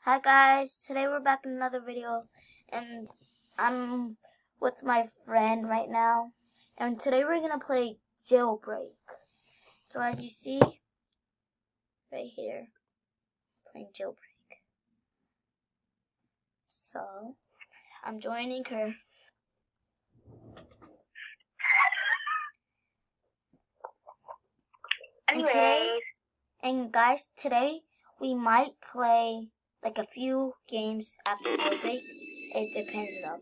Hi guys, today we're back in another video and I'm with my friend right now and today we're gonna play jailbreak. So as you see right here, playing jailbreak. So I'm joining her. And guys, today we might play like a few games after jailbreak. It depends though.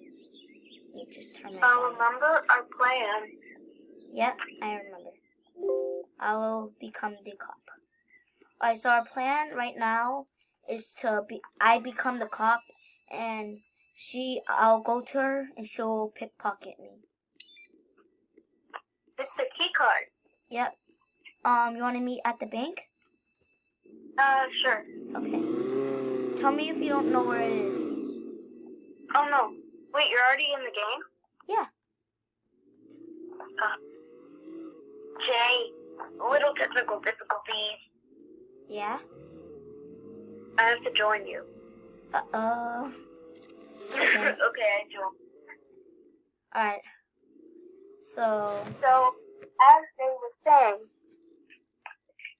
Let me just turn my volume. Remember our plan. Yep, I remember. I will become the cop. Alright, so our plan right now is I become the cop and I'll go to her and she'll pickpocket me. It's the key card. Yep. You want to meet at the bank? Sure. Okay. Tell me if you don't know where it is. Oh no. Wait, you're already in the game? Yeah. Jay, little technical difficulties. Yeah? I have to join you. Uh-oh. Okay, I joined. Alright. So, as they were saying,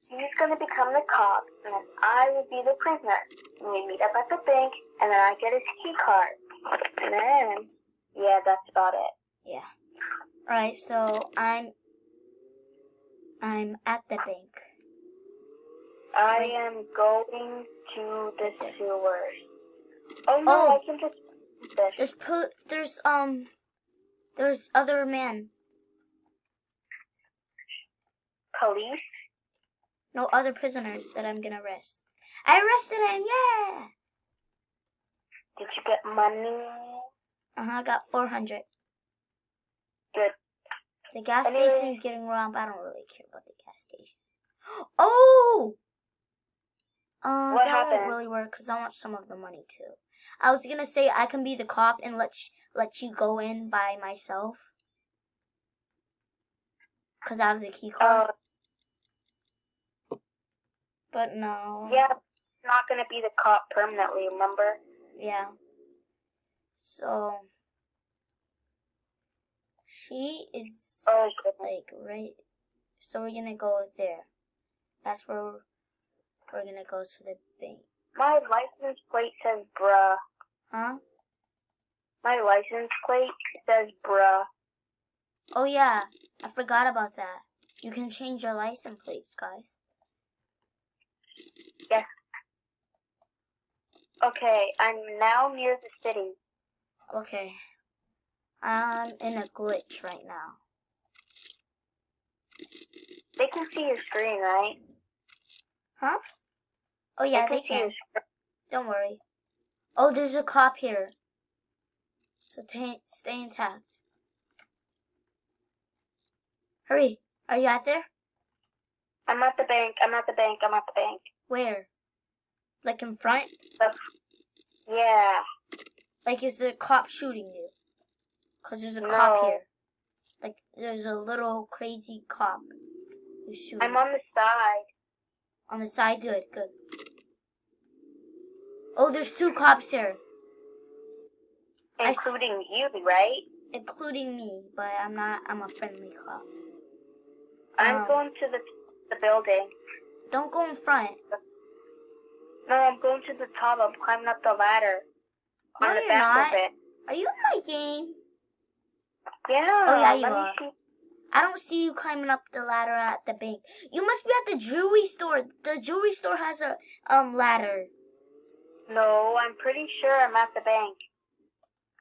he's going to become the cop, and then I will be the prisoner. And we meet up at the bank, and then I get his key card. And then, yeah, that's about it. yeah. Alright, so I'm at the bank. I am going to the sewers. Oh no, I can just there's other man. Police? No, other prisoners that I'm gonna arrest. I arrested him, yeah! Did you get money? I got 400. Good. The gas station's getting robbed. I don't really care about the gas station. Oh! What that happened? won't really work because I want some of the money too. I was gonna say I can be the cop and let you go in by myself. Because I have the key card. But no. Yeah, not gonna be the cop permanently, remember? Yeah. So she is like right. So we're gonna go there. That's where we're gonna go to the bank. My license plate says bruh. Huh? My license plate says bruh. Oh yeah, I forgot about that. You can change your license plates, guys. Yes. Okay, I'm now near the city. Okay. I'm in a glitch right now. They can see your screen, right? Huh? Oh yeah, they can. Don't worry. Oh, there's a cop here. So stay intact. Hurry. Are you out there? I'm at the bank. Where? Like in front? Yeah. Like is the cop shooting you? Because there's a cop here. Like there's a little crazy cop who's shooting. I'm on the side. On the side? Good, good. Oh, there's 2 cops here. Including you, right? Including me, but I'm a friendly cop. I'm going to the building. Don't go in front. No, I'm going to the top. I'm climbing up the ladder. No, on the you're back not. Of it. Are you in my game? Yeah. Oh, yeah, you are. I don't see you climbing up the ladder at the bank. You must be at the jewelry store. The jewelry store has a ladder. No, I'm pretty sure I'm at the bank.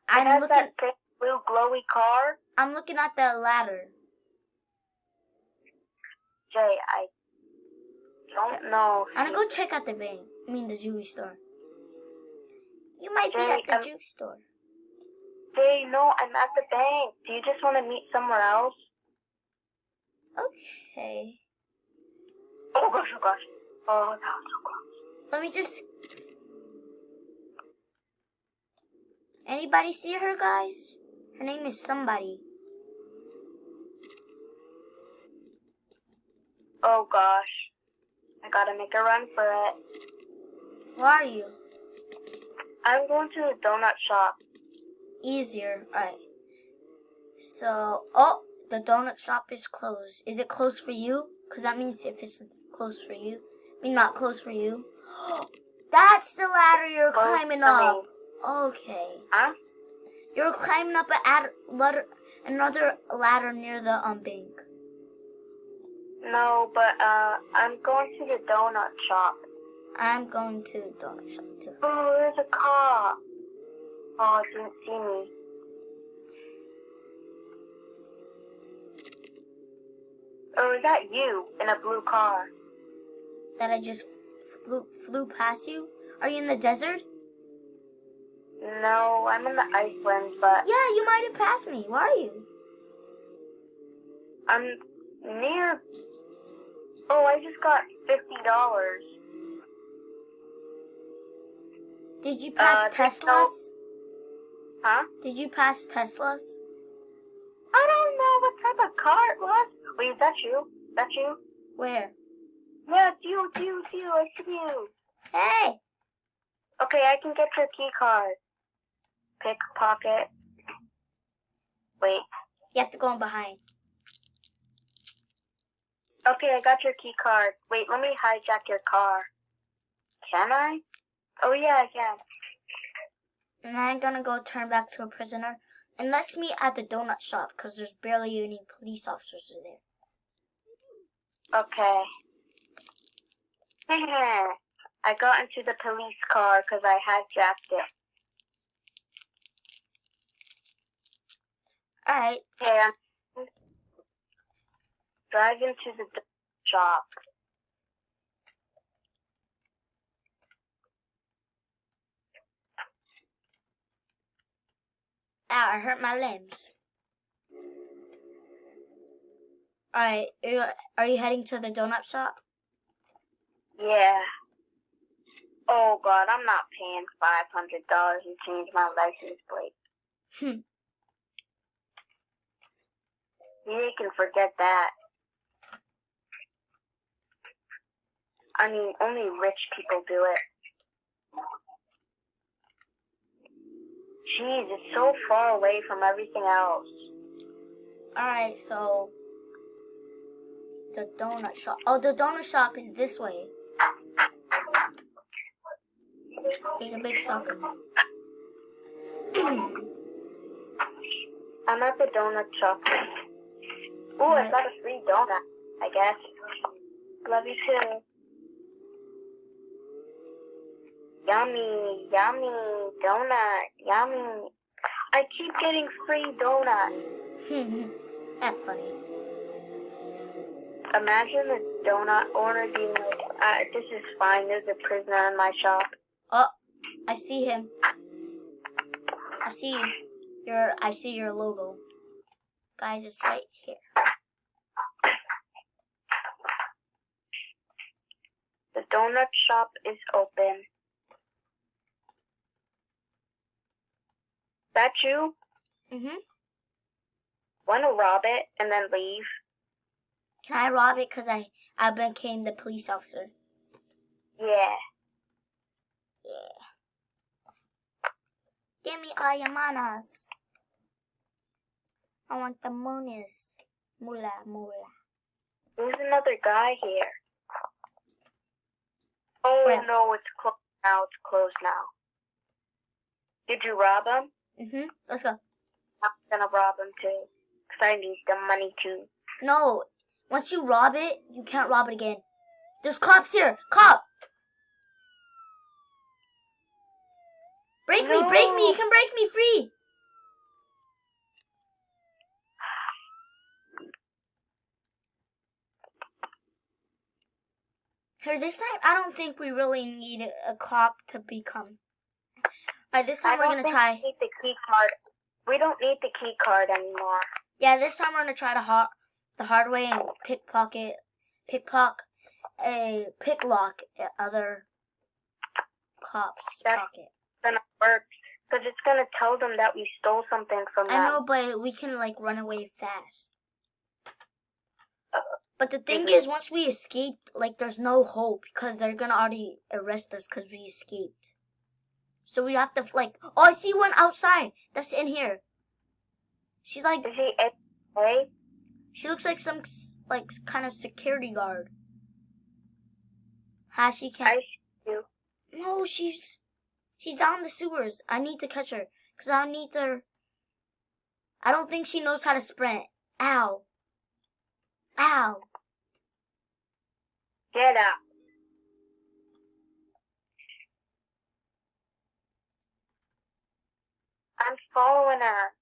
I'm looking that big blue glowy car. I'm looking at the ladder. Jay, I don't know. I'm gonna go check at the bank. I mean the jewelry store. You might be at the jewelry store. Jay, no, I'm at the bank. Do you just want to meet somewhere else? Okay. Oh gosh, oh gosh. Oh, that was so close. Let me just... Anybody see her, guys? Her name is somebody. Oh gosh. I gotta make a run for it. Where are you? I'm going to the donut shop. Easier. Alright. So, oh, the donut shop is closed. Is it closed for you? Because that means if it's closed for you. I mean, not closed for you. That's the ladder you're Closed climbing for up. me. Okay. Huh? You're climbing up another ladder near the bank. No, but I'm going to the donut shop. I'm going to the donut shop too. Oh, there's a car. Oh, it didn't see me. Or is that you in a blue car? That I just flew past you? Are you in the desert? No, I'm in the Iceland, but Yeah, you might have passed me. Where are you? I'm near. Oh, I just got $50. Did you pass Teslas? Huh? Did you pass Teslas? I don't know what type of car it was. Wait, is that you? That's you? Where? Yeah, it's you, it's you, it's you. I see you. Hey! Okay, I can get your key card. Pickpocket. Wait. You have to go in behind. Okay, I got your key card. Wait, let me hijack your car. Can I? Oh yeah, I can. And I'm gonna go turn back to a prisoner. And let's meet at the donut shop, because there's barely any police officers there. Okay. I got into the police car because I hijacked it. Alright. Okay, I'm driving to the shop. Ow, I hurt my limbs. Alright, are you heading to the donut shop? Yeah. Oh God, I'm not paying $500 to change my license plate. You can forget that. I mean, only rich people do it. Jeez, it's so far away from everything else. Alright, so the donut shop. Oh, the donut shop is this way. There's a big soccer ball. I'm at the donut shop. Ooh, I got a free donut, I guess. Love you too. Yummy, yummy, donut, yummy. I keep getting free donuts. That's funny. Imagine the donut owner being like, this is fine, there's a prisoner in my shop. Oh, I see him. I see your logo. Guys, it's right here. The donut shop is open. That you? Wanna rob it and then leave? Can I rob it because I became the police officer? Yeah. Give me all your manas. I want the monies. Mula, mula. There's another guy here. Oh Where? no, it's closed now. It's closed now. Did you rob him? Let's go. I'm gonna rob him too. Cause I need the money too. No, once you rob it, you can't rob it again. There's cops here. Cop! Break me, break me. You can break me free. Here, this time, I don't think we really need a cop to become. Alright, this time we're going to try. We need the key card. We don't need the key card anymore. Yeah, this time we're going to try the hard way and picklock other cops' pocket. Gonna work because it's gonna tell them that we stole something from them. I know, but we can like run away fast. But the thing is, once we escaped, like there's no hope because they're gonna already arrest us because we escaped. So we have to like. Oh, I see one outside. That's in here. She's like. Is he A? She looks like some like kind of security guard. How she can? I see you. No, she's down the sewers. I need to catch her because I need to. I don't think she knows how to sprint. Ow. Ow. Get up. I'm following her.